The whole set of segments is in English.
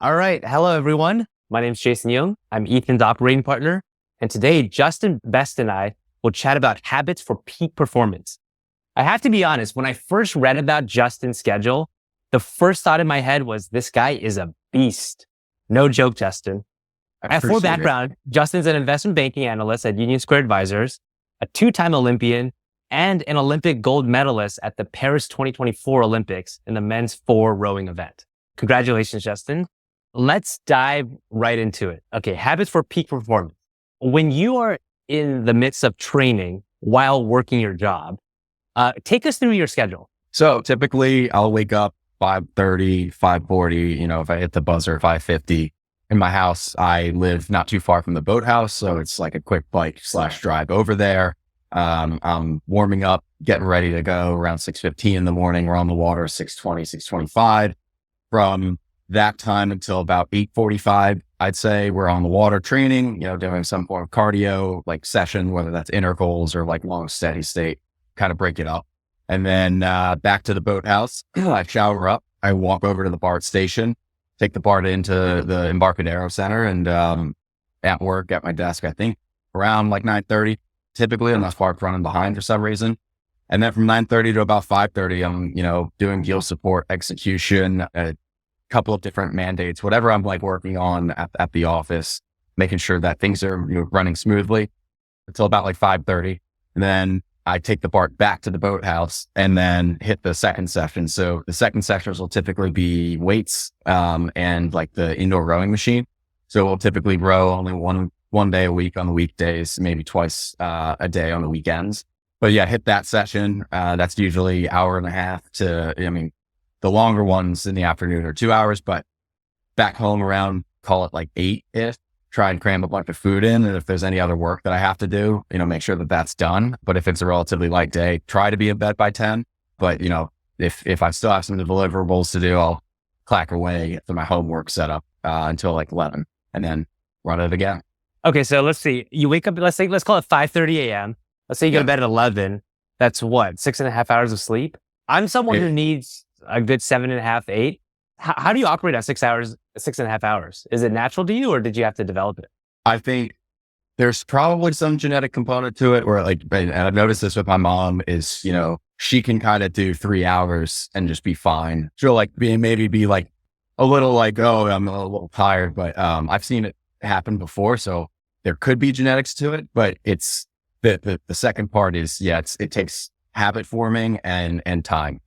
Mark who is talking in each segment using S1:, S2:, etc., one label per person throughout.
S1: All right. Hello, everyone. My name is Jason Yoong. I'm Ethan's operating partner. And today, Justin Best and I will chat about habits for peak performance. I have to be honest, when I first read about Justin's schedule, the first thought in my head was this guy is a beast. No joke, Justin.
S2: I
S1: At full
S2: appreciate it.
S1: background, Justin's an investment banking analyst at Union Square Advisors, a two-time Olympian, and an Olympic gold medalist at the Paris 2024 Olympics in the men's 4 rowing event. Congratulations, Justin. Let's dive right into it. Okay, habits for peak performance. When you are in the midst of training while working your job, take us through your schedule.
S2: So typically I'll wake up 5:30, 5:40, if I hit the buzzer, 5:50. In my house, I live not too far from the boathouse. So it's like a quick bike/drive over there. I'm warming up, getting ready to go around 6:15 in the morning. We're on the water, 6:20, 6:25. From that time until about 8:45, I'd say we're on the water training, doing some form of cardio, like session, whether that's intervals or like long steady state, kind of break it up. And then back to the boathouse, I shower up, I walk over to the BART station, take the BART into the Embarcadero Center, and at work at my desk, I think around like 9:30, typically, unless BART's running behind for some reason. And then from 9:30 to about 5:30, I'm, doing deal support, execution, couple of different mandates, whatever I'm like working on at the office, making sure that things are running smoothly until about like 5:30. And then I take the BART back to the boathouse and then hit the second session. So the second sessions will typically be weights, and like the indoor rowing machine. So we'll typically row only one day a week on the weekdays, maybe twice a day on the weekends. But yeah, hit that session. That's usually hour and a half the longer ones in the afternoon are 2 hours, but back home around, call it like 8-ish, try and cram a bunch of food in. And if there's any other work that I have to do, make sure that that's done. But if it's a relatively light day, try to be in bed by 10. But, if I still have some deliverables to do, I'll clack away at my homework setup until like 11 and then run it again.
S1: Okay, so let's see. You wake up, let's call it 5:30 a.m. Let's say you go to bed at 11. That's what, 6.5 hours of sleep? I'm someone who needs a good 7.5, 8. How do you operate on 6.5 hours? Is it natural to you or did you have to develop it?
S2: I think there's probably some genetic component to it where and I've noticed this with my mom is, she can kind of do 3 hours and just be fine. She'll maybe be like a little like, oh, I'm a little tired, but I've seen it happen before. So there could be genetics to it, but it's the second part is, it takes habit forming and time.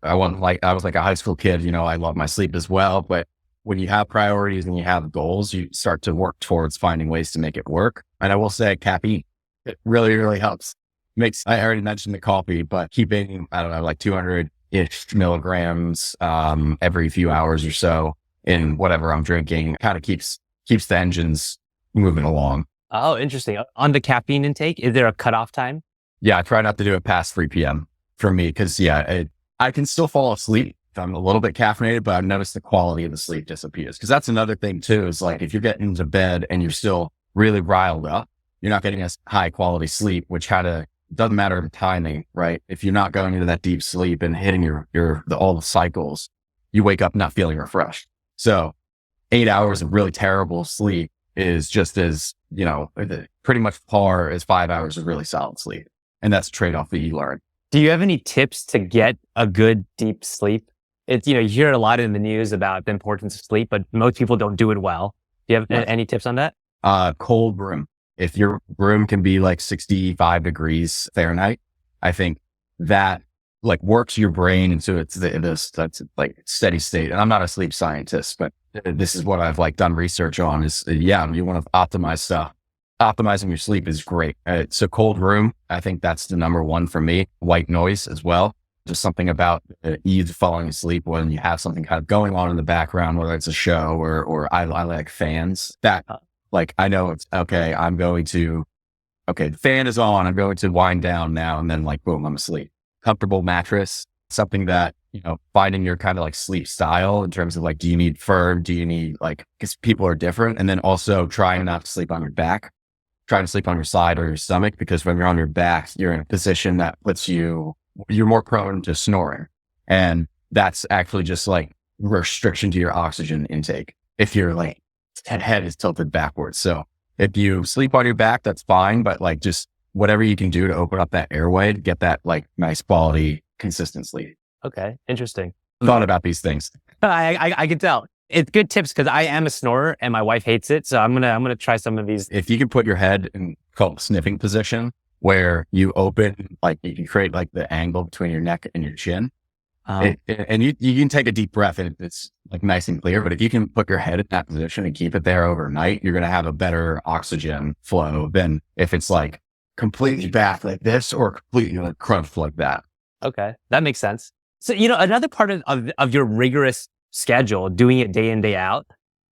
S2: I was like a high school kid, I love my sleep as well. But when you have priorities and you have goals, you start to work towards finding ways to make it work. And I will say caffeine, it really, really helps. I already mentioned the coffee, but keeping, I don't know, like 200-ish milligrams every few hours or so in whatever I'm drinking kind of keeps the engines moving along.
S1: Oh, interesting. On the caffeine intake, is there a cutoff time?
S2: Yeah, I try not to do it past 3 p.m. for me because, I can still fall asleep if I'm a little bit caffeinated, but I've noticed the quality of the sleep disappears. Because that's another thing too, is like if you're getting into bed and you're still really riled up, you're not getting as high quality sleep, which doesn't matter the timing, right? If you're not going into that deep sleep and hitting all the cycles, you wake up not feeling refreshed. So 8 hours of really terrible sleep is just as, pretty much par as 5 hours of really solid sleep. And that's a trade-off that you learn.
S1: Do you have any tips to get a good deep sleep? It's, you hear a lot in the news about the importance of sleep, but most people don't do it well. Do you have any tips on that?
S2: Cold room. If your room can be like 65 degrees Fahrenheit, I think that like works your brain into that's like steady state. And I'm not a sleep scientist, but this is what I've done research on is you want to optimize stuff. Optimizing your sleep is great. So cold room, I think that's the number one for me. White noise as well. Just something about the ease of falling asleep when you have something kind of going on in the background, whether it's a show or I like fans that I know it's okay. The fan is on. I'm going to wind down now. And then boom, I'm asleep. Comfortable mattress, something that, finding your kind of sleep style in terms of do you need firm? Do you need because people are different. And then also trying not to sleep on your back. Try to sleep on your side or your stomach because when you're on your back, you're in a position that you're more prone to snoring. And that's actually just restriction to your oxygen intake. if your like head is tilted backwards. So if you sleep on your back, that's fine, but like just whatever you can do to open up that airway to get that like nice quality, consistent sleep.
S1: Okay. Interesting.
S2: Thought about these things.
S1: I can tell. It's good tips because I am a snorer and my wife hates it. So I'm gonna try some of these.
S2: If you can put your head in called sniffing position where you open, like you can create like the angle between your neck and your chin. And you can take a deep breath and it's like nice and clear, but if you can put your head in that position and keep it there overnight, you're going to have a better oxygen flow than if it's like completely back like this or completely like crunched like that.
S1: Okay. That makes sense. So, another part of your rigorous schedule, doing it day in, day out,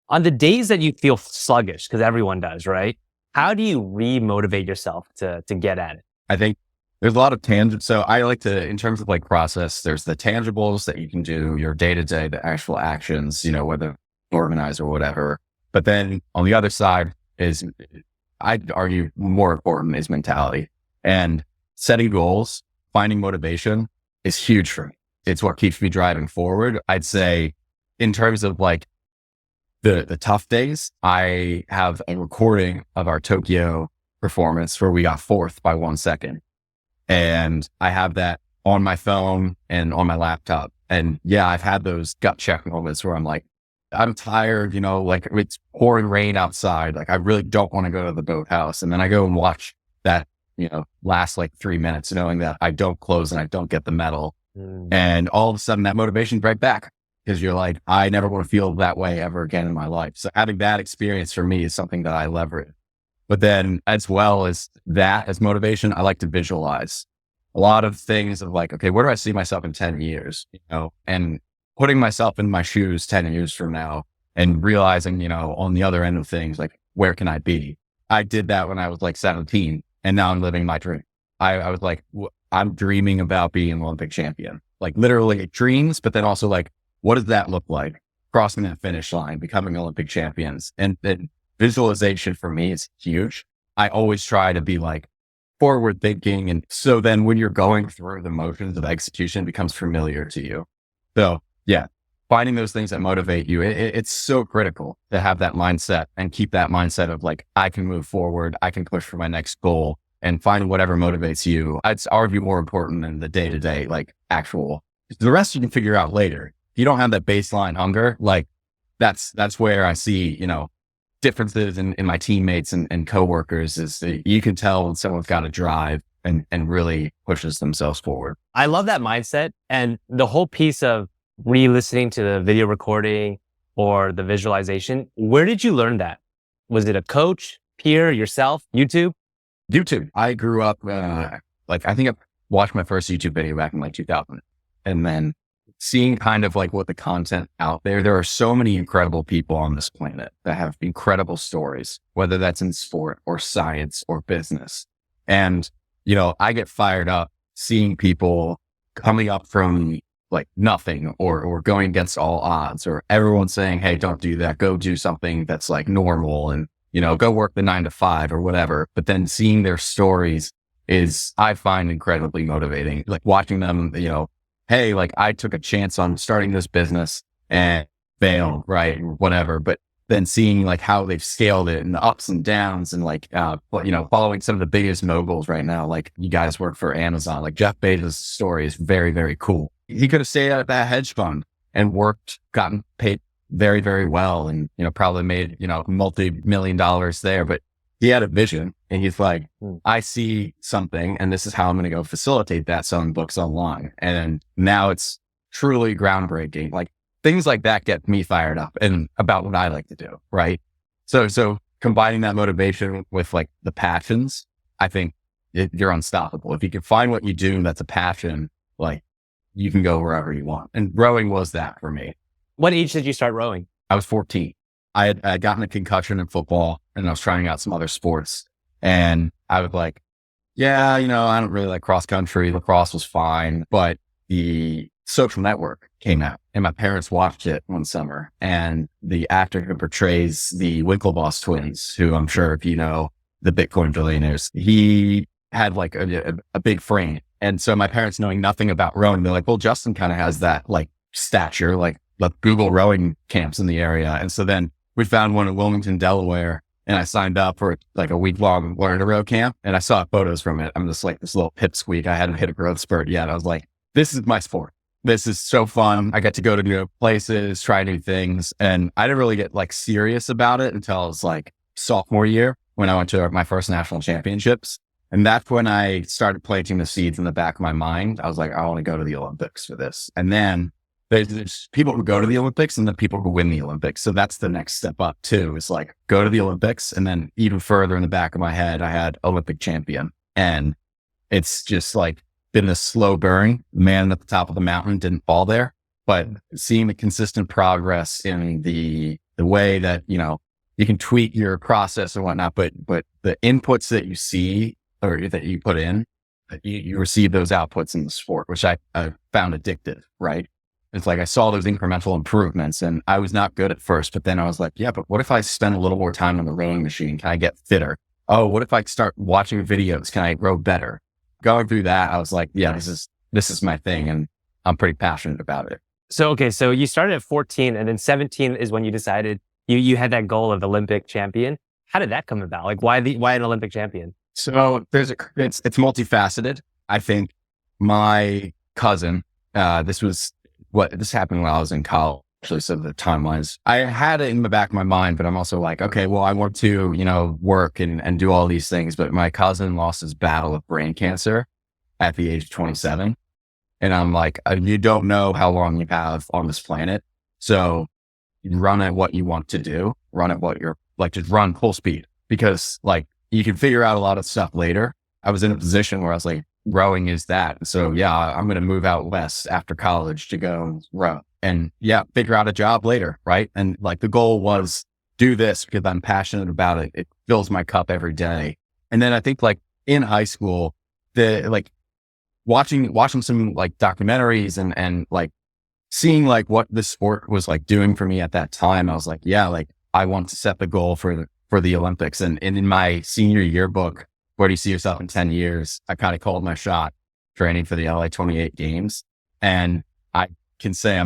S1: on the days that you feel sluggish, because everyone does, right? How do you re-motivate yourself to get at it?
S2: I think there's a lot of tangents. So I like to, in terms of like process, there's the tangibles that you can do, your day-to-day, the actual actions, whether organized or whatever. But then on the other side is, I'd argue more important is mentality, and setting goals, finding motivation is huge for me. It's what keeps me driving forward. I'd say in terms of like the tough days, I have a recording of our Tokyo performance where we got fourth by 1 second. And I have that on my phone and on my laptop. And yeah, I've had those gut check moments where I'm like, I'm tired, like it's pouring rain outside. Like I really don't want to go to the boathouse. And then I go and watch that, last like 3 minutes, knowing that I don't close and I don't get the medal. And all of a sudden that motivation's right back because you're like, I never want to feel that way ever again in my life. So having that experience for me is something that I leverage. But then as well as that as motivation, I like to visualize a lot of things of like, okay, where do I see myself in 10 years, and putting myself in my shoes 10 years from now and realizing, on the other end of things, like, where can I be? I did that when I was like 17 and now I'm living my dream. I was like, I'm dreaming about being an Olympic champion, like literally dreams, but then also like, what does that look like? Crossing that finish line, becoming Olympic champions. And then visualization for me is huge. I always try to be like forward thinking. And so then when you're going through the motions of execution, it becomes familiar to you. So yeah, finding those things that motivate you, it's so critical to have that mindset and keep that mindset of like, I can move forward. I can push for my next goal and find whatever motivates you. I'd argue more important than the day to day, like actual, the rest you can figure out later. If you don't have that baseline hunger, like that's where I see, differences in my teammates and coworkers is that you can tell when someone's got a drive and really pushes themselves forward.
S1: I love that mindset. And the whole piece of re-listening to the video recording or the visualization, where did you learn that? Was it a coach, peer, yourself, YouTube?
S2: YouTube. I grew up, I think I watched my first YouTube video back in like 2000. And then seeing kind of like what the content out there are so many incredible people on this planet that have incredible stories, whether that's in sport or science or business. And, I get fired up seeing people coming up from like nothing or going against all odds, or everyone saying, hey, don't do that. Go do something that's like normal and, go work the 9 to 5 or whatever. But then seeing their stories is, I find incredibly motivating. Like watching them, hey, like I took a chance on starting this business and failed, right? Or whatever. But then seeing like how they've scaled it and the ups and downs and like, following some of the biggest moguls right now, like you guys work for Amazon, like Jeff Bezos' story is very, very cool. He could have stayed at that hedge fund and gotten paid very, very well. And, probably made, multi-million dollars there, but he had a vision and he's like, I see something and this is how I'm going to go facilitate that selling books online. And now it's truly groundbreaking. Like things like that get me fired up and about what I like to do. Right. So combining that motivation with like the passions, I think you're unstoppable. If you can find what you do that's a passion, like you can go wherever you want. And rowing was that for me.
S1: What age did you start rowing?
S2: I was 14. I had gotten a concussion in football and I was trying out some other sports. And I was like, yeah, I don't really like cross country. Lacrosse was fine, but the Social Network came out and my parents watched it one summer. And the actor who portrays the Winklevoss twins, who I'm sure if you know, the Bitcoin billionaires, he had like a big frame. And so my parents, knowing nothing about rowing, they're like, well, Justin kind of has that like stature, like Google rowing camps in the area. And so then we found one in Wilmington, Delaware, and I signed up for like a week-long learn to row camp, and I saw photos from it. I'm just like this little pipsqueak. I hadn't hit a growth spurt yet. I was like, this is my sport. This is so fun. I get to go to new places, try new things. And I didn't really get like serious about it until I was like sophomore year when I went to my first national championships. And that's when I started planting the seeds in the back of my mind. I was like, I want to go to the Olympics for this. And then there's people who go to the Olympics and the people who win the Olympics. So that's the next step up too, is like go to the Olympics. And then even further in the back of my head, I had Olympic champion. And it's just like been a slow burn. The man at the top of the mountain didn't fall there, but seeing the consistent progress in the way that, you know, you can tweak your process and whatnot, but the inputs that you see or that you put in, you receive those outputs in the sport, which I found addictive, right? It's like I saw those incremental improvements and I was not good at first, but then I was like, yeah, but what if I spend a little more time on the rowing machine? Can I get fitter? Oh, what if I start watching videos? Can I row better? Going through that, I was like, yeah, this is my thing. And I'm pretty passionate about it.
S1: So, okay. So you started at 14 and then 17 is when you decided you had that goal of Olympic champion. How did that come about? Like why an Olympic champion?
S2: So it's multifaceted. I think my cousin, this happened when I was in college. Actually, so the timelines, I had it in the back of my mind, but I'm also like, okay, well, I want to, you know, work and do all these things. But my cousin lost his battle of brain cancer at the age of 27. And I'm like, you don't know how long you have on this planet. So run at what you want to do, run at what you're like, just run full speed, because like you can figure out a lot of stuff later. I was in a position where I was like, rowing is that. So yeah, I'm going to move out west after college to go row and yeah, figure out a job later. Right. And like the goal was do this because I'm passionate about it. It fills my cup every day. And then I think like in high school, like watching some like documentaries and like seeing like what the sport was like doing for me at that time, I was like, yeah, like I want to set the goal for the Olympics. And in my senior yearbook, where do you see yourself in 10 years? I kind of called my shot training for the LA 28 games. And I can say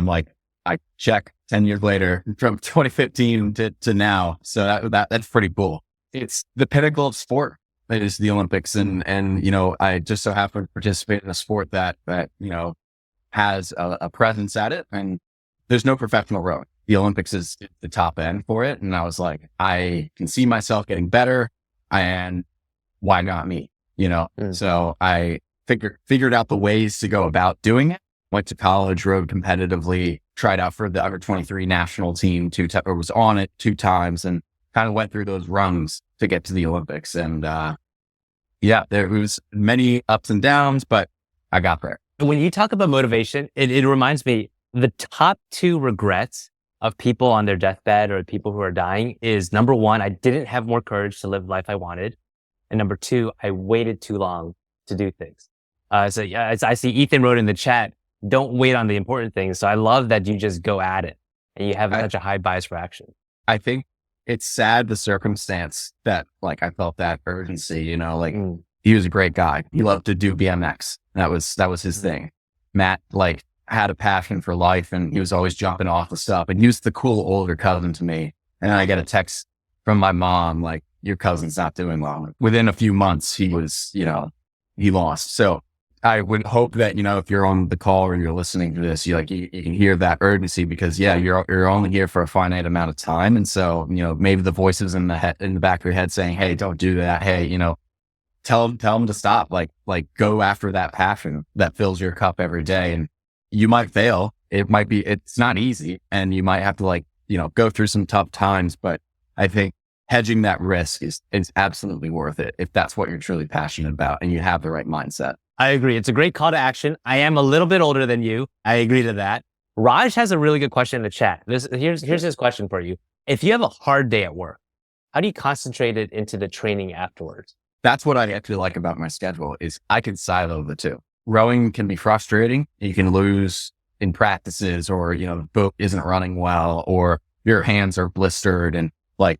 S2: I check 10 years later from 2015 to now. So that's pretty cool. It's the pinnacle of sport. It is the Olympics. And, you know, I just so happen to participate in a sport that, you know, has a presence at it. And there's no professional rowing. The Olympics is the top end for it. And I was like, I can see myself getting better, and why not me? You know? So I figured out the ways to go about doing it. Went to college, rowed competitively, tried out for the under 23 national team or was on it 2 times, and kind of went through those rungs to get to the Olympics. And, yeah, there was many ups and downs, but I got there.
S1: When you talk about motivation, it reminds me the top 2 regrets of people on their deathbed or people who are dying is, number 1, I didn't have more courage to live the life I wanted. And number 2, I waited too long to do things. So yeah, I see Ethan wrote in the chat, don't wait on the important things. So I love that you just go at it and you have such a high bias for action.
S2: I think it's sad, the circumstance that like I felt that urgency, you know, like he was a great guy. He loved to do BMX. That was his thing. Matt like had a passion for life and he was always jumping off the stuff, and he was the cool older cousin to me. And then I get a text from my mom, like, your cousin's not doing well. Within a few months, he was, you know, he lost. So I would hope that, you know, if you're on the call or you're listening to this, you can hear that urgency, because yeah, you're only here for a finite amount of time. And so, you know, maybe the voices in the back of your head saying, hey, don't do that. Hey, you know, tell them to stop, like go after that passion that fills your cup every day. And you might fail. It's not easy, and you might have to like, you know, go through some tough times, but I think hedging that risk is absolutely worth it if that's what you're truly passionate about and you have the right mindset.
S1: I agree. It's a great call to action. I am a little bit older than you. I agree to that. Raj has a really good question in the chat. Here's his question for you. If you have a hard day at work, how do you concentrate it into the training afterwards?
S2: That's what I actually like about my schedule is I can silo the two. Rowing can be frustrating. You can lose in practices, or, you know, the boat isn't running well, or your hands are blistered and like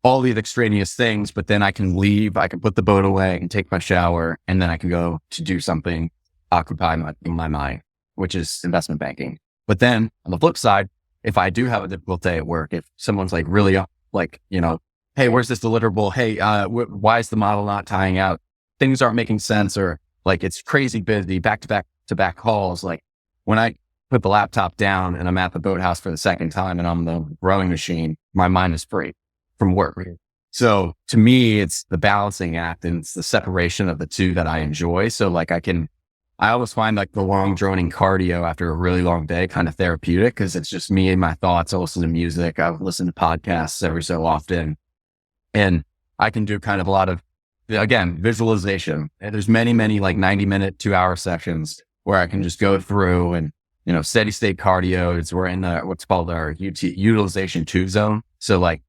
S2: all these extraneous things. But then I can leave, I can put the boat away and take my shower, and then I can go to do something, occupy my mind, which is investment banking. But then on the flip side, if I do have a difficult day at work, if someone's like really up, like, hey, where's this deliverable? Hey, why is the model not tying out? Things aren't making sense, or like it's crazy busy, back to back calls. Like when I put the laptop down and I'm at the boathouse for the second time and I'm the rowing machine, my mind is free from work. So to me, it's the balancing act and it's the separation of the two that I enjoy. So like I always find like the long droning cardio after a really long day kind of therapeutic, because it's just me and my thoughts. I listen to music. I listen to podcasts every so often, and I can do kind of a lot of, again, visualization. And there's many like 90-minute, 2-hour sessions where I can just go through and, steady state cardio. We're in what's called our utilization 2 zone. So like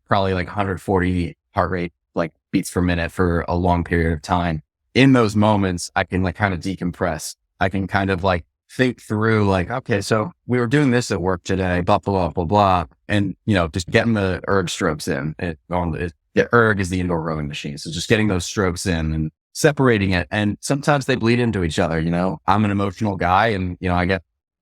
S2: probably like 140 heart rate, like beats per minute for a long period of time. In those moments, I can like kind of decompress. I can kind of like think through like, okay, so we were doing this at work today, blah, blah, blah, blah. And, just getting the erg strokes in. The erg is the indoor rowing machine. So just getting those strokes in and separating it. And sometimes they bleed into each other. I'm an emotional guy and, I get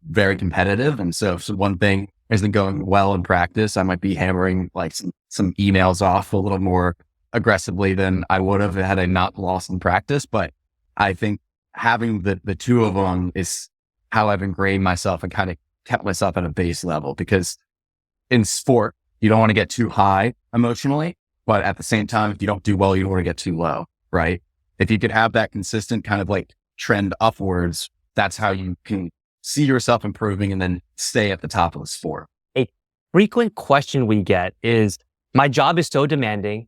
S2: very competitive. And so if one thing isn't going well in practice, I might be hammering like some emails off a little more aggressively than I would have had I not lost in practice. But I think having the two of them is how I've ingrained myself and kind of kept myself at a base level, because in sport, you don't want to get too high emotionally, but at the same time, if you don't do well, you don't want to get too low, right? If you could have that consistent kind of like trend upwards, that's how you can see yourself improving and then stay at the top of the sport.
S1: A frequent question we get is, my job is so demanding.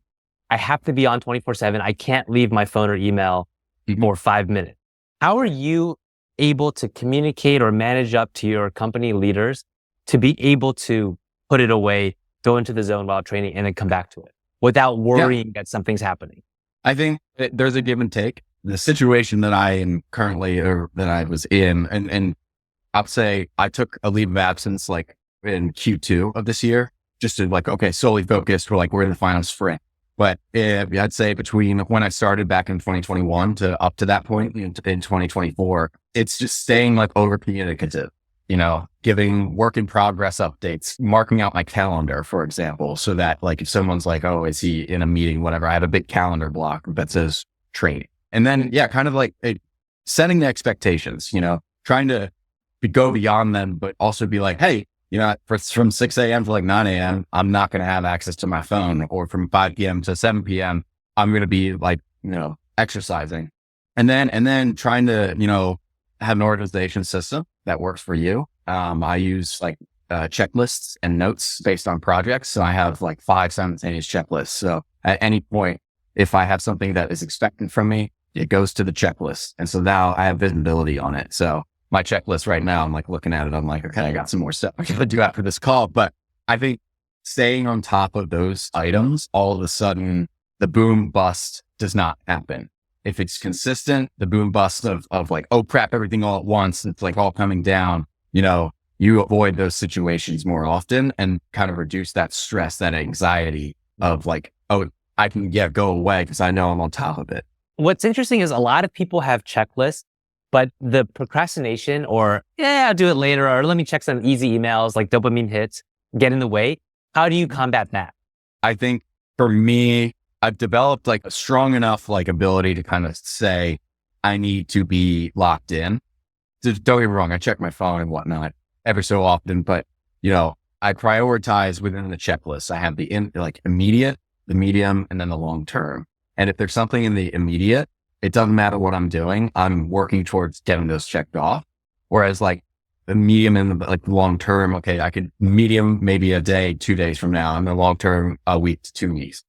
S1: I have to be on 24/7. I can't leave my phone or email for 5 minutes. How are you able to communicate or manage up to your company leaders to be able to put it away, go into the zone while training, and then come back to it without worrying that something's happening?
S2: I think there's a give and take. The situation that I am currently, or that I was in, and I'll say I took a leave of absence like in Q2 of this year, just to like, okay, solely focused. We're in the final sprint. But I'd say between when I started back in 2021 to up to that point in 2024, it's just staying like over communicative, giving work in progress updates, marking out my calendar, for example, so that like if someone's like, oh, is he in a meeting, whatever, I have a big calendar block that says training. And then, kind of like setting the expectations, trying to go beyond them, but also be like, hey, from 6 a.m. to like 9 a.m., I'm not going to have access to my phone, or from 5 p.m. to 7 p.m., I'm going to be like, exercising. And then trying to, have an organization system that works for you. I use like checklists and notes based on projects. So I have like 5 simultaneous checklists. So at any point, if I have something that is expected from me, it goes to the checklist. And so now I have visibility on it. So my checklist right now, I'm like looking at it. I'm like, okay, I got some more stuff I got to do after this call. But I think staying on top of those items, all of a sudden the boom bust does not happen. If it's consistent, the boom bust of like, oh crap, everything all at once, it's like all coming down, you avoid those situations more often and kind of reduce that stress, that anxiety of like, oh, I can go away because I know I'm on top of it.
S1: What's interesting is a lot of people have checklists, but the procrastination or, I'll do it later, or let me check some easy emails, like dopamine hits, get in the way. How do you combat that?
S2: I think for me, I've developed like a strong enough like ability to kind of say, I need to be locked in. Don't get me wrong, I check my phone and whatnot every so often, but I prioritize within the checklist. I have the immediate, the medium, and then the long term. And if there's something in the immediate, it doesn't matter what I'm doing. I'm working towards getting those checked off. Whereas like the medium and the like long term, okay, I could medium maybe a day, 2 days from now, and the long term, a week to 2 weeks.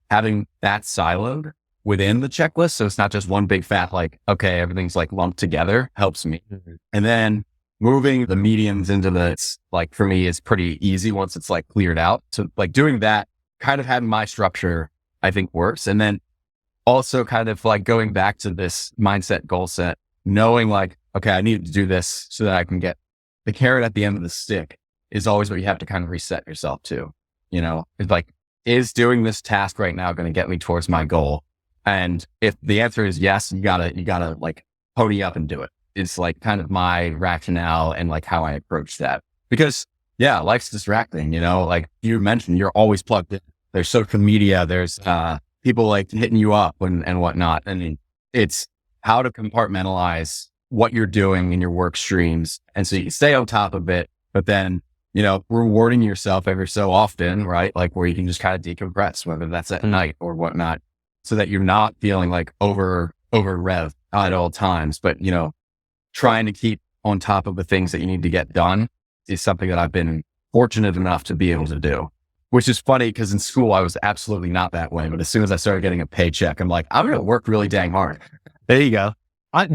S2: Having that siloed within the checklist, so it's not just one big fat, like, okay, everything's like lumped together, helps me. Mm-hmm. And then moving the mediums into like for me is pretty easy once it's like cleared out. So like doing that, kind of having my structure, I think works. And then also kind of like going back to this mindset goal set, knowing like, okay, I need to do this so that I can get the carrot at the end of the stick is always what you have to kind of reset yourself to. It's like, is doing this task right now going to get me towards my goal? And if the answer is yes, you gotta like pony up and do it. It's like kind of my rationale and like how I approach that, because, yeah, life's distracting, like you mentioned, you're always plugged in. There's social media, there's, people like hitting you up and whatnot. And it's how to compartmentalize what you're doing in your work streams. And so you stay on top of it, but then, rewarding yourself every so often, right? Like where you can just kind of decompress, whether that's at night or whatnot, so that you're not feeling like over rev at all times, but, trying to keep on top of the things that you need to get done is something that I've been fortunate enough to be able to do, which is funny because in school I was absolutely not that way. But as soon as I started getting a paycheck, I'm like, I'm going to work really dang hard.
S1: There you go.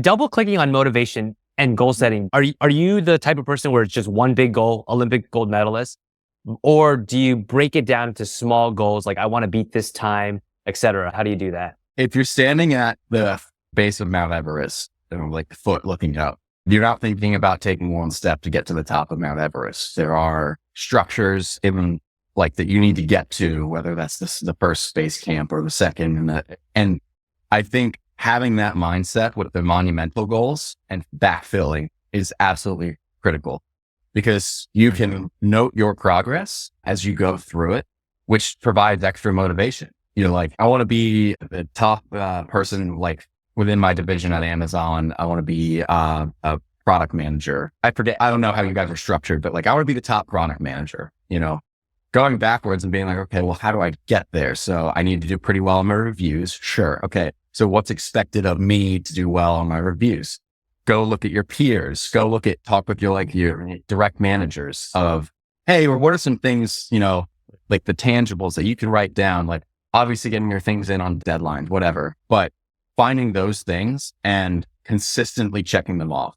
S1: Double clicking on motivation and goal setting. Are you the type of person where it's just one big goal, Olympic gold medalist, or do you break it down into small goals? Like I want to beat this time, etc. How do you do that?
S2: If you're standing at the base of Mount Everest, like the foot looking up, you're not thinking about taking one step to get to the top of Mount Everest. There are structures even like that you need to get to, whether that's the first base camp or the second. And I think having that mindset with the monumental goals and backfilling is absolutely critical, because you can note your progress as you go through it, which provides extra motivation. Like, I want to be the top person, like within my division at Amazon. I want to be a product manager. I don't know how you guys are structured, but like I want to be the top product manager, going backwards and being like, okay, well, how do I get there? So I need to do pretty well on my reviews. Sure. Okay. So what's expected of me to do well on my reviews? Go look at your peers, talk with your direct managers of, hey, what are some things, like the tangibles that you can write down, like obviously getting your things in on deadlines, whatever, but finding those things and consistently checking them off.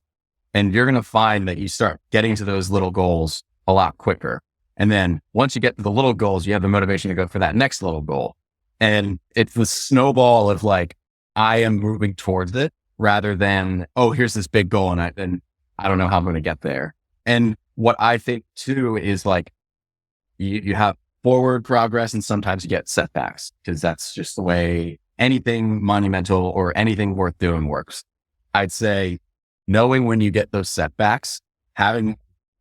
S2: And you're going to find that you start getting to those little goals a lot quicker. And then once you get to the little goals, you have the motivation to go for that next little goal. And it's the snowball of like, I am moving towards it rather than, oh, here's this big goal and I don't know how I'm going to get there. And what I think too is like, you have forward progress and sometimes you get setbacks, because that's just the way anything monumental or anything worth doing works. I'd say knowing when you get those setbacks, having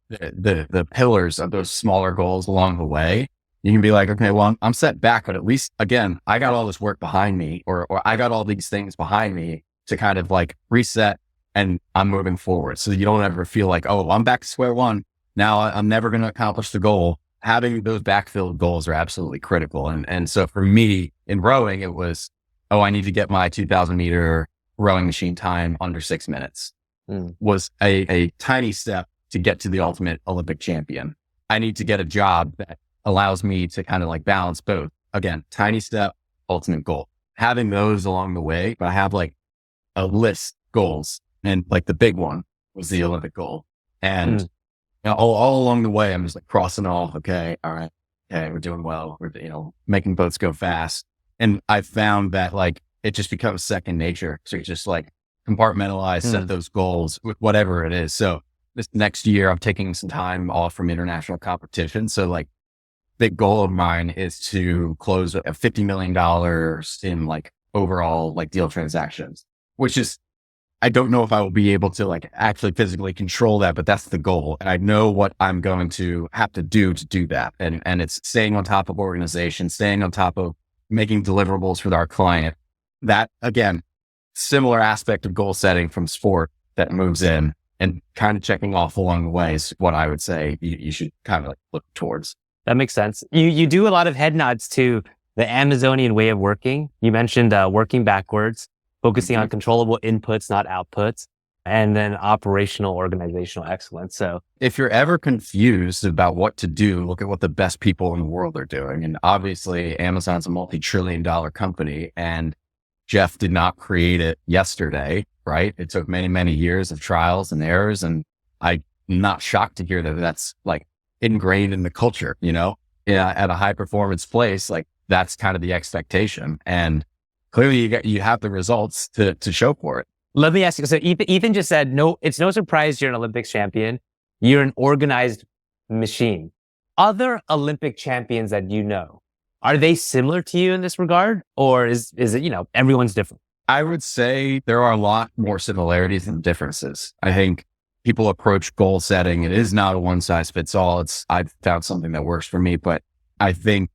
S2: the pillars of those smaller goals along the way, you can be like, okay, well, I'm set back, but at least again, I got all this work behind me, or I got all these things behind me to kind of like reset, and I'm moving forward. So you don't ever feel like, oh, I'm back to square one. Now I'm never going to accomplish the goal. Having those backfilled goals are absolutely critical. And so for me in rowing, it was, oh, I need to get my 2000 meter rowing machine time under 6 minutes. Was a tiny step to get to the ultimate Olympic champion. I need to get a job that allows me to kind of like balance both. Again, tiny step, ultimate goal. Having those along the way, but I have like a list goals, and like the big one was the Olympic goal. And all along the way, I'm just like crossing off. Okay. All right. Okay. We're doing well. We're, making boats go fast. And I found that like, it just becomes second nature. So you just like compartmentalize, set those goals with whatever it is. So this next year, I'm taking some time off from international competition. So like, big goal of mine is to close a $50 million in like overall like deal transactions, which is, I don't know if I will be able to like actually physically control that, but that's the goal. And I know what I'm going to have to do that. And it's staying on top of organization, staying on top of making deliverables for our client. That again, similar aspect of goal setting from sport that moves in, and kind of checking off along the way is what I would say you should kind of like look towards.
S1: That makes sense. You do a lot of head nods to the Amazonian way of working. You mentioned working backwards, focusing on controllable inputs, not outputs, and then operational organizational excellence. So
S2: if you're ever confused about what to do, look at what the best people in the world are doing. And obviously Amazon's a multi-trillion-dollar company, and Jeff did not create it yesterday, right? It took many, many years of trials and errors. And I'm not shocked to hear that that's like ingrained in the culture, at a high performance place. Like that's kind of the expectation. And clearly you have the results to show for it.
S1: Let me ask you, so Ethan just said, no, it's no surprise you're an Olympics champion. You're an organized machine. Other Olympic champions that are they similar to you in this regard? Or is it, everyone's different?
S2: I would say there are a lot more similarities than differences. I think people approach goal setting, it is not a one size fits all. I've found something that works for me, but I think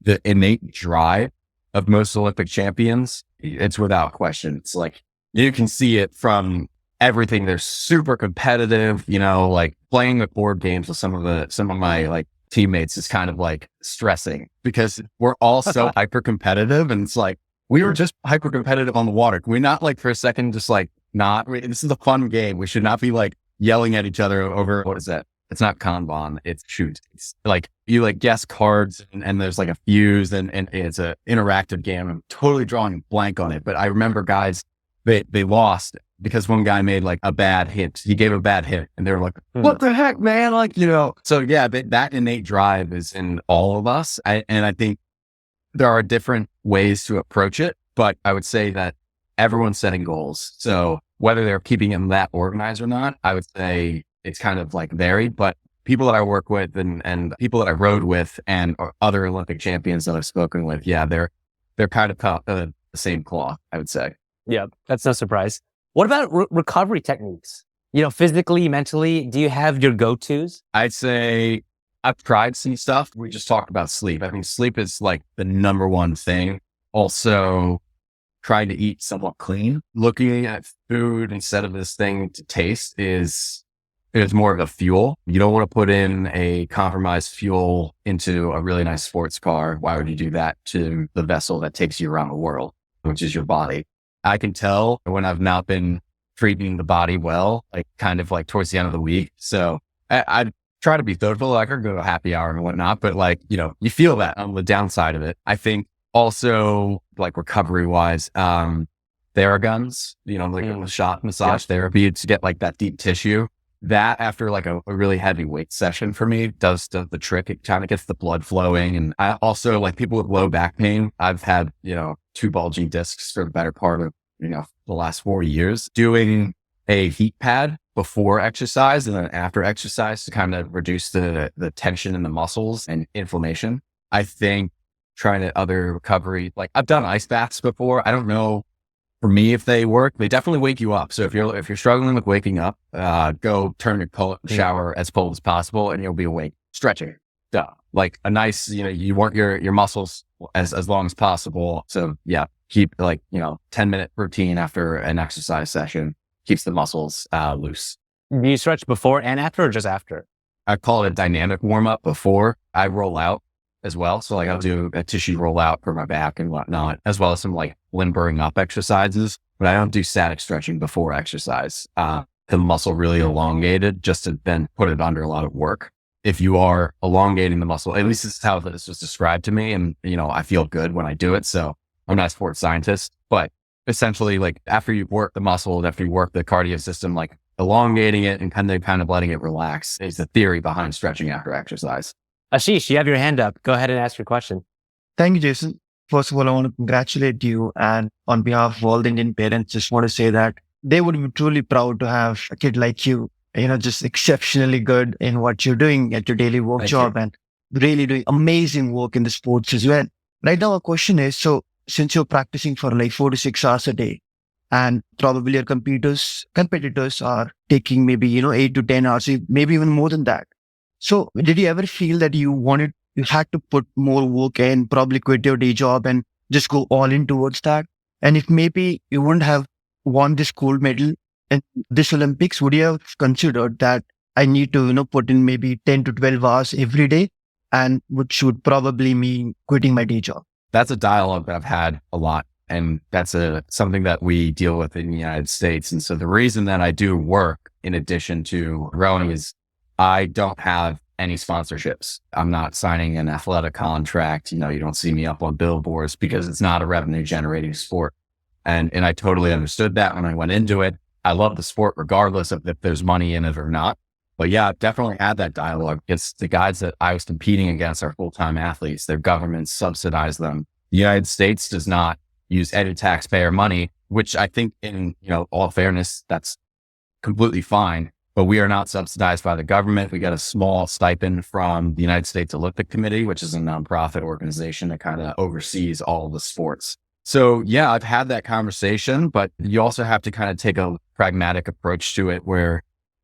S2: the innate drive of most Olympic champions, it's without question. It's like, you can see it from everything. They're super competitive, like playing the board games with some of my like teammates is kind of like stressing because we're all so hyper competitive. And it's like, we were just hyper competitive on the water. Can we not like for a second, just like this is a fun game. We should not be like yelling at each other over, what is that? It's not Kanban, it's shoot. It's like you like guess cards and there's like a fuse and it's an interactive game. I'm totally drawing a blank on it, but I remember guys, they lost because one guy made like a bad hit. He gave a bad hit and they were like, what the heck, man? Like, so yeah, that innate drive is in all of us. And I think there are different ways to approach it, but I would say that everyone's setting goals. So whether they're keeping them that organized or not, I would say it's kind of like varied, but people that I work with and people that I rode with and other Olympic champions that I've spoken with, yeah, they're kind of the same cloth, I would say.
S1: Yeah, that's no surprise. What about recovery techniques? Physically, mentally, do you have your go-tos?
S2: I'd say I've tried some stuff. We just talked about sleep. I mean, sleep is like the number one thing. Also, trying to eat somewhat clean. Looking at food instead of this thing to taste is more of a fuel. You don't want to put in a compromised fuel into a really nice sports car. Why would you do that to the vessel that takes you around the world, which is your body? I can tell when I've not been treating the body well, like kind of like towards the end of the week. So I try to be thoughtful. Like I go to happy hour and whatnot, but like, you feel that on the downside of it. I think also like recovery wise, Theraguns, like a shot massage therapy to get like that deep tissue. That after like a really heavy weight session for me does the trick. It kind of gets the blood flowing. And I also like people with low back pain. I've had, 2 bulging discs for the better part of, the last 4 years, doing a heat pad before exercise and then after exercise to kind of reduce the tension in the muscles and inflammation. I think trying to other recovery, like I've done ice baths before. I don't know for me if they work. They definitely wake you up. So if you're struggling with waking up, go turn your shower as cold as possible and you'll be awake. Stretching, like a nice, you want your muscles as long as possible. So yeah, keep like 10-minute routine after an exercise session keeps the muscles loose.
S1: Do you stretch before and after or just after?
S2: I call it a dynamic warm up before I roll out as well. So like I'll do a tissue rollout for my back and whatnot, as well as some like limbering up exercises, but I don't do static stretching before exercise. The muscle really elongated just to then put it under a lot of work. If you are elongating the muscle, at least this is how this was described to me. And, I feel good when I do it. So I'm not a sports scientist, but essentially like after you work the muscle, after you work the cardio system, like elongating it and kind of letting it relax is the theory behind stretching after exercise.
S1: Ashish, you have your hand up. Go ahead and ask your question.
S3: Thank you, Jason. First of all, I want to congratulate you. And on behalf of all the Indian parents, just want to say that they would be truly proud to have a kid like you, just exceptionally good in what you're doing at your daily work job and really doing amazing work in the sports as well. Right now, our question is, so since you're practicing for like 4 to 6 hours a day and probably your competitors are taking maybe, 8 to 10 hours, maybe even more than that. So did you ever feel that you had to put more work in, probably quit your day job and just go all in towards that? And if maybe you wouldn't have won this gold medal in this Olympics, would you have considered that I need to, put in maybe 10 to 12 hours every day, and which would probably mean quitting my day job?
S2: That's a dialogue that I've had a lot. And that's something that we deal with in the United States. And so the reason that I do work in addition to rowing is I don't have any sponsorships. I'm not signing an athletic contract. You don't see me up on billboards because it's not a revenue generating sport. And I totally understood that when I went into it. I love the sport regardless of if there's money in it or not. But yeah, I've definitely had that dialogue. It's the guys that I was competing against are full-time athletes. Their governments subsidize them. The United States does not use any taxpayer money, which I think in, all fairness, that's completely fine. But we are not subsidized by the government. We get a small stipend from the United States Olympic Committee, which is a nonprofit organization that kind of oversees all of the sports. So yeah, I've had that conversation, but you also have to kind of take a pragmatic approach to it where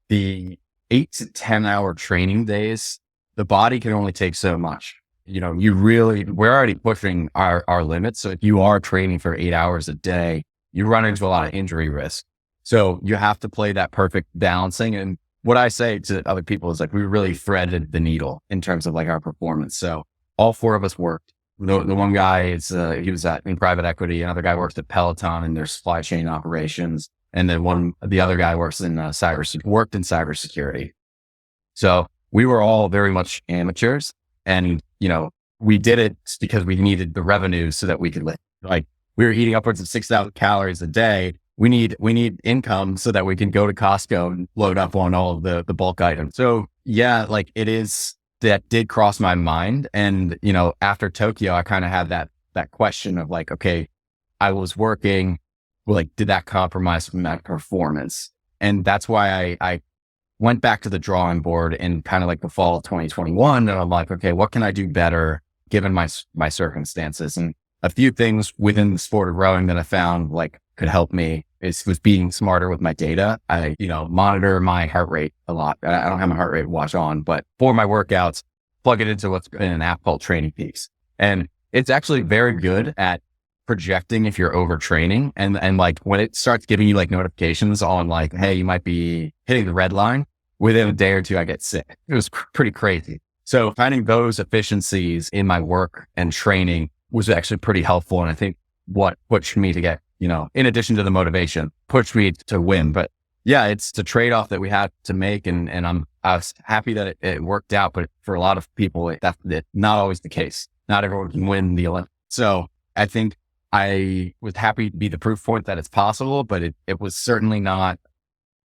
S2: the 8 to 10 hour training days, the body can only take so much. We're already pushing our limits. So if you are training for 8 hours a day, you run into a lot of injury risk. So you have to play that perfect balancing. And what I say to other people is like, we really threaded the needle in terms of like our performance. So all four of us worked. The one guy he was in private equity. Another guy works at Peloton in their supply chain operations. And then the other guy worked in cybersecurity. So we were all very much amateurs, and, we did it because we needed the revenue so that we could live. Like, we were eating upwards of 6,000 calories a day. We need income so that we can go to Costco and load up on all of the bulk items. So yeah, like that did cross my mind. And, after Tokyo, I kind of had that question of like, okay, I was working, like, did that compromise my performance? And that's why I went back to the drawing board in kind of like the fall of 2021. And I'm like, okay, what can I do better given my circumstances? And a few things within the sport of rowing that I found like could help me was being smarter with my data. I, monitor my heart rate a lot. I don't have my heart rate watch on, but for my workouts, plug it into what's in an app called Training Peaks. And it's actually very good at projecting if you're overtraining. And like when it starts giving you like notifications on like, hey, you might be hitting the red line, within a day or two, I get sick. It was pretty crazy. So finding those efficiencies in my work and training was actually pretty helpful. And I think what pushed me to get, in addition to the motivation, pushed me to win. But yeah, it's a trade-off that we had to make. And I was happy that it worked out. But for a lot of people, that's not always the case. Not everyone can win the Olympics. So I think I was happy to be the proof point that it's possible, but it was certainly not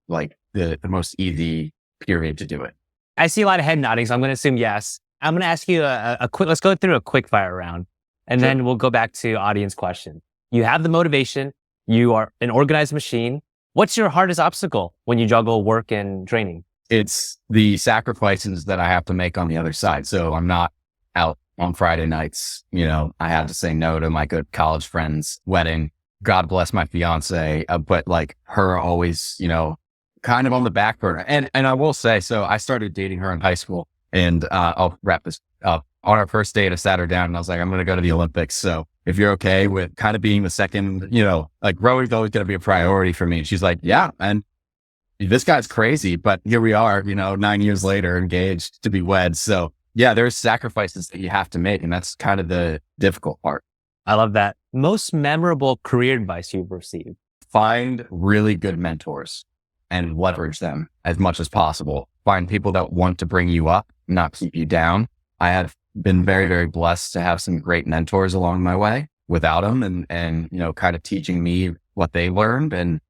S2: like the most easy period to do it.
S1: I see a lot of head nodding, so I'm going to assume yes. I'm going to ask you let's go through a quick fire round, and
S2: Sure.
S1: then we'll go back to audience question. You have the motivation. You are an organized machine. What's your hardest obstacle when you juggle work and training?
S2: It's the sacrifices that I have to make on the other side. So I'm not out on Friday nights. I had to say no to my good college friend's wedding. God bless my fiance, but like her always, kind of on the back burner. And I will say, so I started dating her in high school, and I'll wrap this up. On our first date, I sat her down and I was like, I'm going to go to the Olympics. So if you're okay with kind of being the second, like rowing's always going to be a priority for me. And she's like, yeah. And this guy's crazy, but here we are, 9 years later, engaged to be wed. So yeah, there's sacrifices that you have to make. And that's kind of the difficult part.
S1: I love that. Most memorable career advice you've received?
S2: Find really good mentors and leverage them as much as possible. Find people that want to bring you up, not keep you down. I have been very, very blessed to have some great mentors along my way without them and kind of teaching me what they learned. And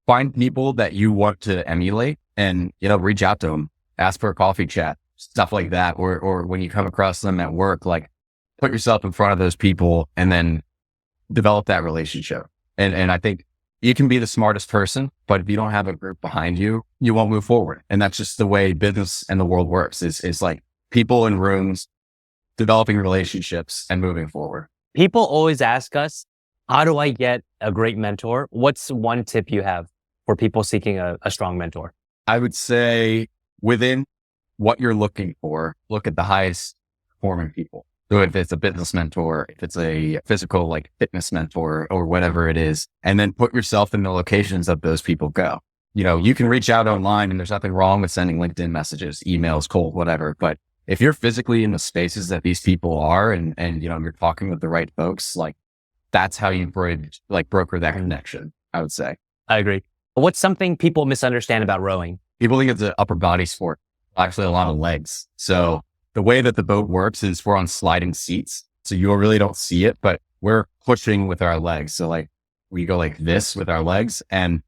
S2: find people that you want to emulate and, reach out to them, ask for a coffee chat, stuff like that. Or when you come across them at work, like put yourself in front of those people and then develop that relationship. And I think you can be the smartest person, but if you don't have a group behind you, you won't move forward. And that's just the way business and the world works is like people in rooms, developing relationships and moving forward.
S1: People always ask us, how do I get a great mentor? What's one tip you have for people seeking a strong mentor?
S2: I would say within what you're looking for, look at the highest performing people. So if it's a business mentor, if it's a physical, like fitness mentor or whatever it is, and then put yourself in the locations that those people go. You can reach out online and there's nothing wrong with sending LinkedIn messages, emails, cold, whatever. But if you're physically in the spaces that these people are and you're talking with the right folks, like that's how you broker that connection, I would say.
S1: I agree. What's something people misunderstand about rowing?
S2: People think it's an upper body sport, actually a lot of legs. So the way that the boat works is we're on sliding seats. So you really don't see it, but we're pushing with our legs. So like we go like this with our legs, and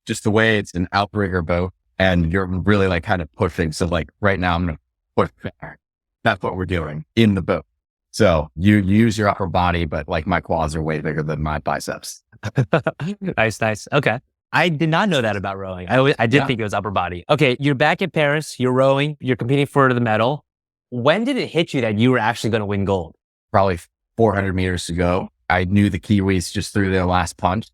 S2: just the way it's an outrigger boat and you're really like kind of pushing. So like right now I'm going to push back. That's what we're doing in the boat. So you use your upper body, but like my quads are way bigger than my biceps.
S1: Nice. Okay. I did not know that about rowing. I did think it was upper body. Okay. You're back at Paris, you're rowing, you're competing for the medal. When did it hit you that you were actually going to win gold?
S2: Probably 400 meters to go. I knew the Kiwis just threw their last punch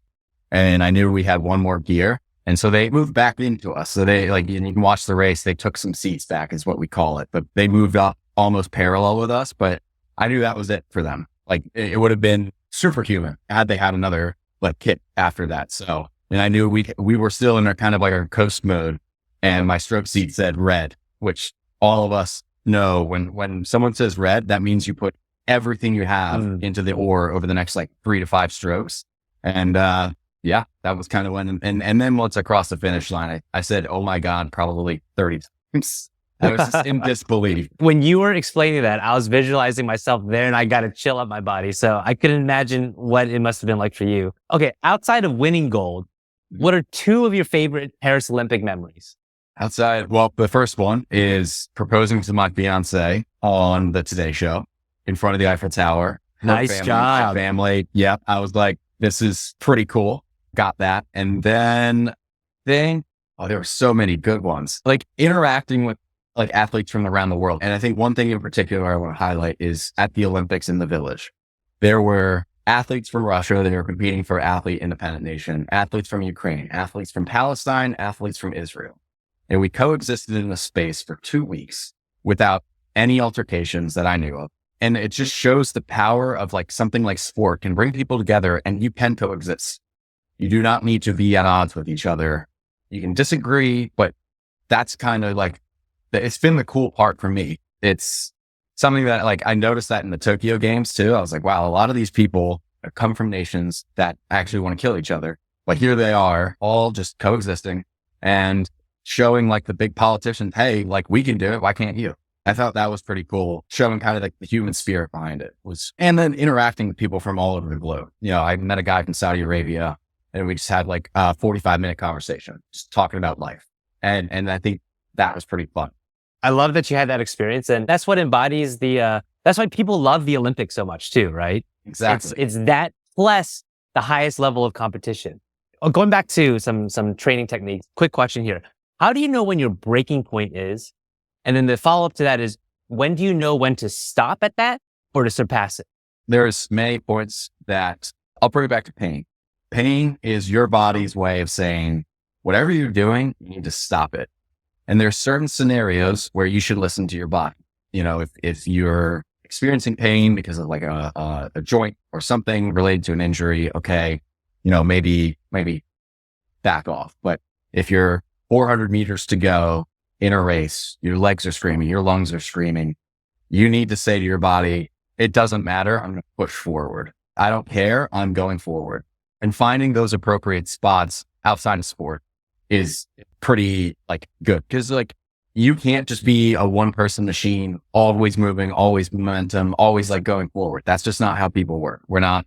S2: and I knew we had one more gear And so they moved back into us. So they like, you can watch the race. They took some seats back is what we call it, but they moved up almost parallel with us. But I knew that was it for them. Like it would have been superhuman had they had another like kit after that. So, and I knew we were still in our kind of like our coast mode, and my stroke seat said red, which all of us know when someone says red, that means you put everything you have into the oar over the next like 3 to 5 strokes. And, yeah, that was kind of when, and then once I crossed the finish line, I said, oh my God, probably 30 times. I was just in disbelief.
S1: When you were explaining that, I was visualizing myself there and I got a chill up my body. So I couldn't imagine what it must have been like for you. Okay. Outside of winning gold, what are 2 of your favorite Paris Olympic memories?
S2: Outside, well, the first one is proposing to my fiance on the Today Show in front of the Eiffel Tower.
S1: Nice job.
S2: Family. Yeah. I was like, this is pretty cool. Got that. And then there were so many good ones, like interacting with like athletes from around the world. And I think one thing in particular I want to highlight is at the Olympics in the Village, there were athletes from Russia that were competing for athlete independent nation, athletes from Ukraine, athletes from Palestine, athletes from Israel. And we coexisted in a space for 2 weeks without any altercations that I knew of. And it just shows the power of like something like sport can bring people together and you can coexist. You do not need to be at odds with each other. You can disagree, but that's kind of like, it's been the cool part for me. It's something that like, I noticed that in the Tokyo games too. I was like, wow, a lot of these people come from nations that actually want to kill each other. But here they are all just coexisting and showing like the big politicians, hey, like we can do it. Why can't you? I thought that was pretty cool, showing kind of like the human spirit behind it and then interacting with people from all over the globe. You know, I met a guy from Saudi Arabia and we just had like a 45-minute conversation, just talking about life. And I think that was pretty fun.
S1: I love that you had that experience. And that's what embodies that's why people love the Olympics so much too, right?
S2: Exactly.
S1: It's that plus the highest level of competition. Going back to some training techniques, quick question here. How do you know when your breaking point is? And then the follow-up to that is, when do you know when to stop at that or to surpass it?
S2: There's many points that I'll bring it back to pain. Pain is your body's way of saying, whatever you're doing, you need to stop it. And there's certain scenarios where you should listen to your body. You know, if you're experiencing pain because of like a joint or something related to an injury, okay, you know, maybe back off. But if you're 400 meters to go in a race, your legs are screaming, your lungs are screaming, you need to say to your body, it doesn't matter. I'm going to push forward. I don't care. I'm going forward. And finding those appropriate spots outside of sport is pretty like good. Cause like you can't just be a one person machine, always moving, always momentum, always like going forward. That's just not how people work. We're not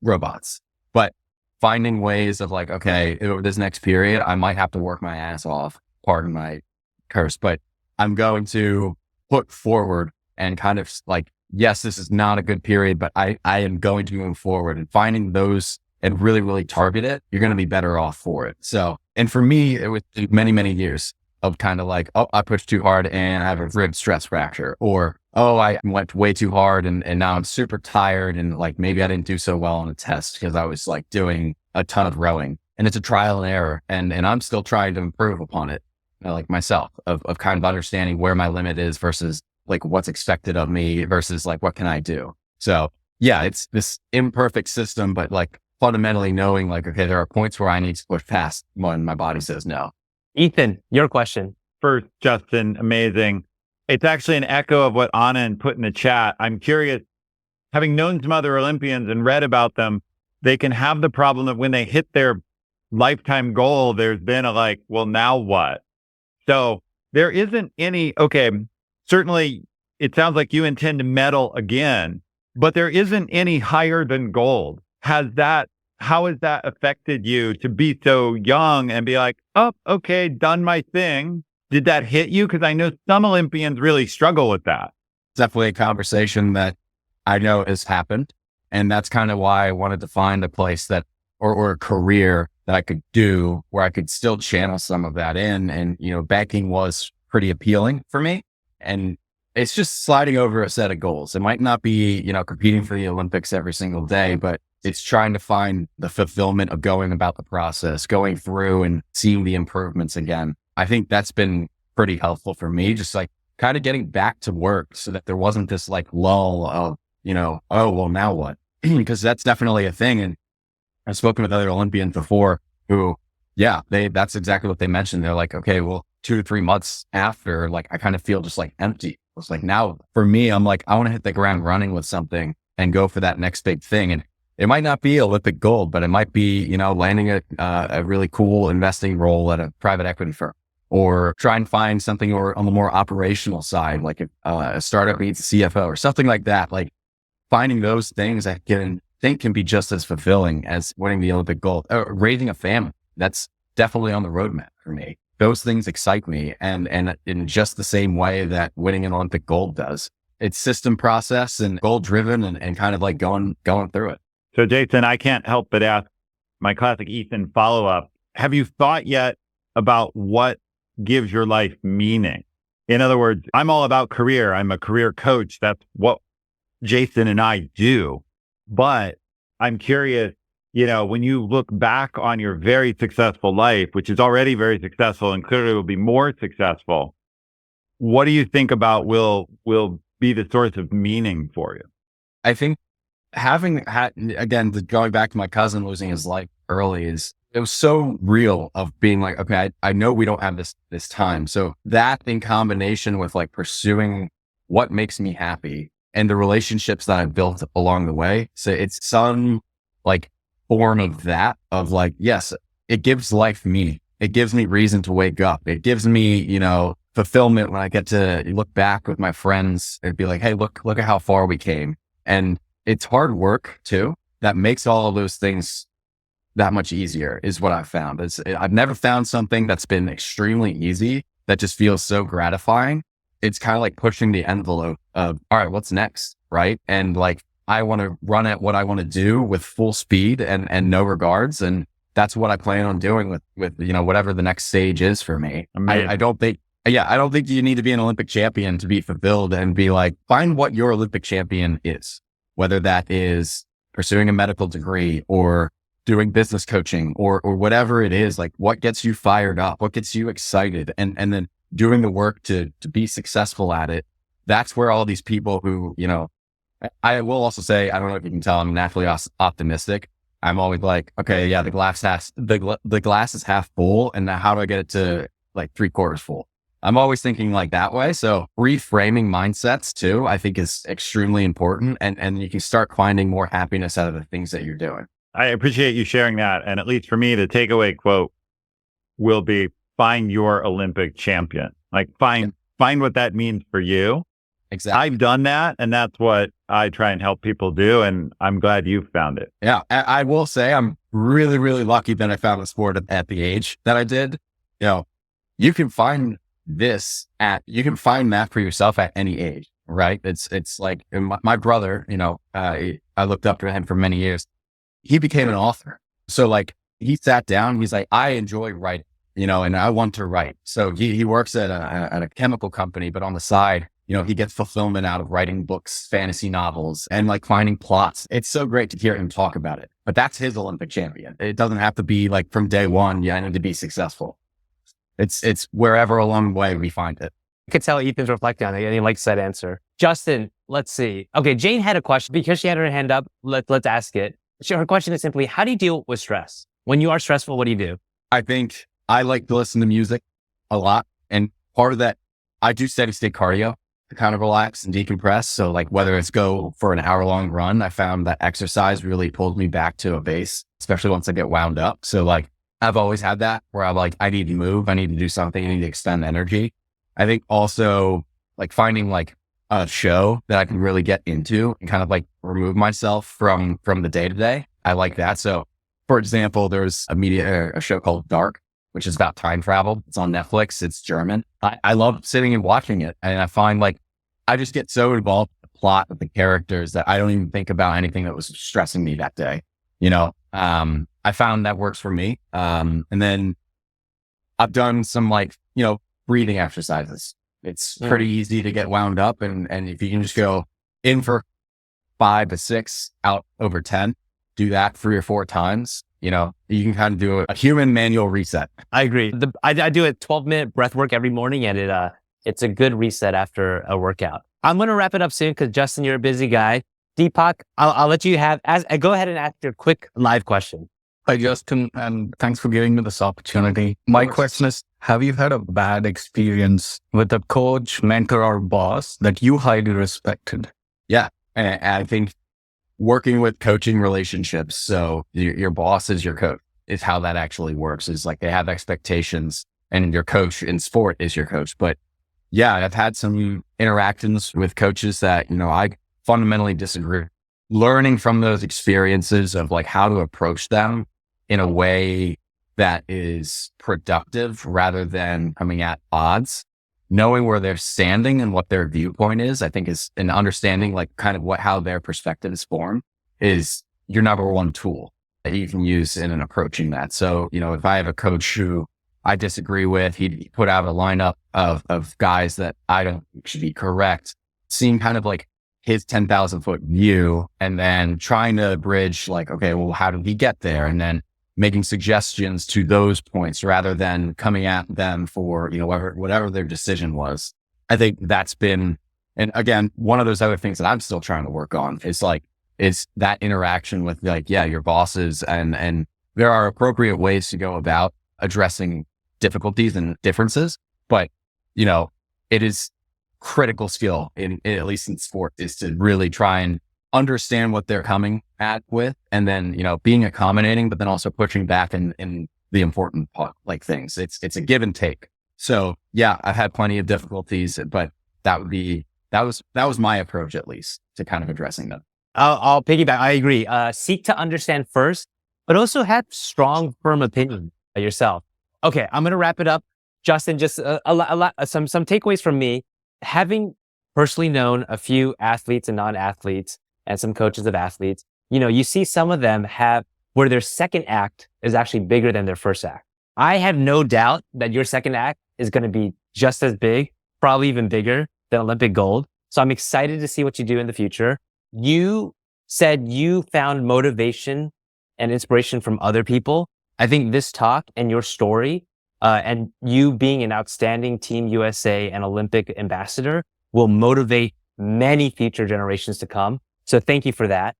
S2: robots, but finding ways of like, okay, over this next period, I might have to work my ass off, pardon my curse, but I'm going to put forward and kind of like, yes, this is not a good period, but I am going to move forward, and finding those and really, really target it, you're going to be better off for it. So, and for me, it was many, many years of kind of like, oh, I pushed too hard and I have a rib stress fracture, or, oh, I went way too hard and now I'm super tired. And like, maybe I didn't do so well on a test because I was like doing a ton of rowing, and it's a trial and error. And I'm still trying to improve upon it, like myself of kind of understanding where my limit is versus like what's expected of me versus like, what can I do? So yeah, it's this imperfect system, but like, fundamentally knowing like, okay, there are points where I need to push past when my body says no.
S1: Ethan, your question.
S4: First, Justin, amazing. It's actually an echo of what Anand put in the chat. I'm curious, having known some other Olympians and read about them, they can have the problem of when they hit their lifetime goal, there's been a like, well, now what? So there isn't any, okay, certainly it sounds like you intend to medal again, but there isn't any higher than gold. How has that affected you to be so young and be like, oh, okay, done my thing? Did that hit you? Because I know some Olympians really struggle with that.
S2: Definitely a conversation that I know has happened. And that's kind of why I wanted to find a place that, or a career that I could do where I could still channel some of that in. And, you know, banking was pretty appealing for me. And it's just sliding over a set of goals. It might not be, you know, competing for the Olympics every single day, but It's trying to find the fulfillment of going about the process, going through and seeing the improvements again. I think that's been pretty helpful for me, just like kind of getting back to work so that there wasn't this like lull of, oh, well, now what? Because that's definitely a thing. And I've spoken with other Olympians before who, that's exactly what they mentioned. They're like, okay, well, 2 to 3 months after, like, I kind of feel just like empty. It's like, now for me, I'm like, I want to hit the ground running with something and go for that next big thing. And it might not be Olympic gold, but it might be, landing a really cool investing role at a private equity firm, or try and find something or on the more operational side, like a startup needs a CFO or something like that. Like finding those things I think can be just as fulfilling as winning the Olympic gold, or raising a family. That's definitely on the roadmap for me. Those things excite me. And in just the same way that winning an Olympic gold does, it's system process and goal driven and kind of like going through it.
S4: So Jason, I can't help but ask my classic Ethan follow-up. Have you thought yet about what gives your life meaning? In other words, I'm all about career. I'm a career coach. That's what Jason and I do. But I'm curious, when you look back on your very successful life, which is already very successful and clearly will be more successful, what do you think about will be the source of meaning for you?
S2: I think having had, again, going back to my cousin losing his life early, it was so real of being like, okay, I know we don't have this time. So that in combination with like pursuing what makes me happy and the relationships that I've built along the way. So it's some like form of that, of like, yes, it gives life meaning. It gives me reason to wake up. It gives me, fulfillment when I get to look back with my friends and be like, hey, look at how far we came. And it's hard work too. That makes all of those things that much easier is what I've found. I've never found something that's been extremely easy that just feels so gratifying. It's kind of like pushing the envelope of, all right, what's next? Right. And like, I want to run at what I want to do with full speed and no regards. And that's what I plan on doing with, whatever the next stage is for me. I don't think you need to be an Olympic champion to be fulfilled, and be like, find what your Olympic champion is, whether that is pursuing a medical degree or doing business coaching or whatever it is, like what gets you fired up, what gets you excited, and then doing the work to be successful at it. That's where all these people who, I will also say, I don't know if you can tell, I'm naturally optimistic. I'm always like, okay, yeah, the glass is half full, and now how do I get it to like 3/4 full? I'm always thinking like that way. So reframing mindsets too, I think is extremely important. And you can start finding more happiness out of the things that you're doing.
S4: I appreciate you sharing that. And at least for me, the takeaway quote will be, find your Olympic champion. Like find what that means for you.
S2: Exactly.
S4: I've done that, and that's what I try and help people do. And I'm glad you found it.
S2: Yeah. I will say I'm really, really lucky that I found the sport at the age that I did. You can find that for yourself at any age, right? It's like my brother, I looked up to him for many years. He became an author. So like he sat down, he's like, I enjoy writing, and I want to write. So he works at a chemical company, but on the side, he gets fulfillment out of writing books, fantasy novels, and like finding plots. It's so great to hear him talk about it, but that's his Olympic champion. It doesn't have to be like from day one, I need to be successful. It's wherever along the way we find it.
S1: I could tell Ethan's reflecting on it, and he likes that answer. Justin, let's see. Okay, Jane had a question. Because she had her hand up, let's ask it. Her question is simply, how do you deal with stress? When you are stressful, what do you do?
S2: I think I like to listen to music a lot. And part of that, I do steady state cardio to kind of relax and decompress. So like whether it's go for an hour-long run, I found that exercise really pulled me back to a base, especially once I get wound up. So like I've always had that where I'm like, I need to move, I need to do something, I need to expend energy. I think also like finding like a show that I can really get into and kind of like remove myself from the day to day. I like that. So for example, there's a show called Dark, which is about time travel. It's on Netflix. It's German. I love sitting and watching it. And I find like, I just get so involved with the plot of the characters that I don't even think about anything that was stressing me that day. I found that works for me. And then I've done some like, breathing exercises. It's pretty easy to get wound up. And if you can just go in for 5 to 6, out over 10, do that 3 or 4 times, you can kind of do a human manual reset.
S1: I agree. I do a 12-minute breath work every morning, and it's a good reset after a workout. I'm going to wrap it up soon because Justin, you're a busy guy. Deepak, I'll let you go ahead and ask your quick live question.
S5: Hi, Justin, and thanks for giving me this opportunity. My question is, have you had a bad experience with a coach, mentor, or boss that you highly respected?
S2: Yeah. And I think working with coaching relationships, so your boss is your coach, is how that actually works, is like they have expectations and your coach in sport is your coach. But yeah, I've had some interactions with coaches that, I fundamentally disagree. Learning from those experiences of like how to approach them in a way that is productive rather than coming at odds, knowing where they're standing and what their viewpoint is, I think is an understanding like kind of how their perspective is formed is your number one tool that you can use in approaching that. So, if I have a coach who I disagree with, he put out a lineup of guys that I don't think should be correct, seeing kind of like his 10,000 foot view and then trying to bridge like, okay, well, how did he get there? And then making suggestions to those points rather than coming at them for, whatever their decision was. I think that's been, and again, one of those other things that I'm still trying to work on is that interaction with like, your bosses and there are appropriate ways to go about addressing difficulties and differences, but it is critical skill at least in sport is to really try and understand what they're coming at with, and then, being accommodating, but then also pushing back in the important part, like things. It's a give and take. So yeah, I've had plenty of difficulties, but that was my approach at least to kind of addressing them.
S1: I'll piggyback. I agree. Seek to understand first, but also have strong, firm opinion yourself. Okay. I'm going to wrap it up. Justin, just some takeaways from me. Having personally known a few athletes and non-athletes and some coaches of athletes, you see some of them have where their second act is actually bigger than their first act. I have no doubt that your second act is going to be just as big, probably even bigger than Olympic gold. So I'm excited to see what you do in the future. You said you found motivation and inspiration from other people. I think this talk and your story and you being an outstanding Team USA and Olympic ambassador will motivate many future generations to come. So thank you for that.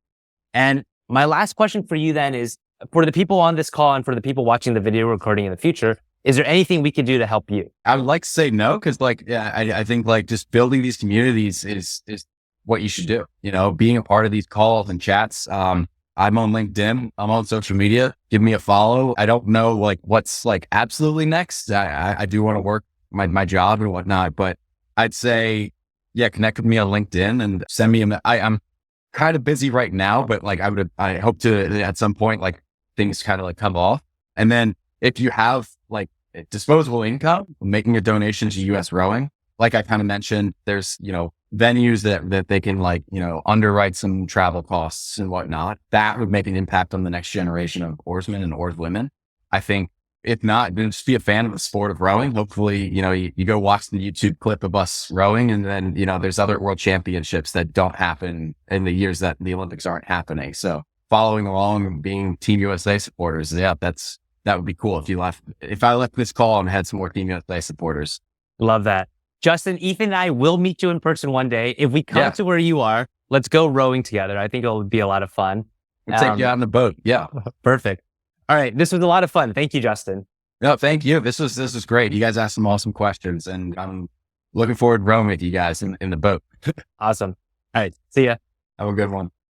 S1: And my last question for you then is, for the people on this call and for the people watching the video recording in the future, is there anything we could do to help you?
S2: I would like to say no, because I think like just building these communities is what you should do. Being a part of these calls and chats. I'm on LinkedIn. I'm on social media. Give me a follow. I don't know like what's like absolutely next. I do want to work my job and whatnot, but I'd say, connect with me on LinkedIn and send me I'm kind of busy right now, but like I hope to at some point, like things kind of like come off. And then if you have like disposable income, making a donation to US Rowing, like I kind of mentioned, there's, venues that they can like, underwrite some travel costs and whatnot. That would make an impact on the next generation of oarsmen and oarswomen. I think if not, then just be a fan of the sport of rowing. Hopefully, you go watch the YouTube clip of us rowing, and then, there's other world championships that don't happen in the years that the Olympics aren't happening. So following along and being Team USA supporters, that would be cool if I left this call and had some more Team USA supporters.
S1: Love that. Justin, Ethan and I will meet you in person one day. If we come to where you are, let's go rowing together. I think it'll be a lot of fun.
S2: We'll take you out on the boat. Yeah.
S1: Perfect. All right. This was a lot of fun. Thank you, Justin.
S2: No, thank you. This was great. You guys asked some awesome questions, and I'm looking forward to rowing with you guys in the boat.
S1: Awesome. All right. See ya.
S2: Have a good one.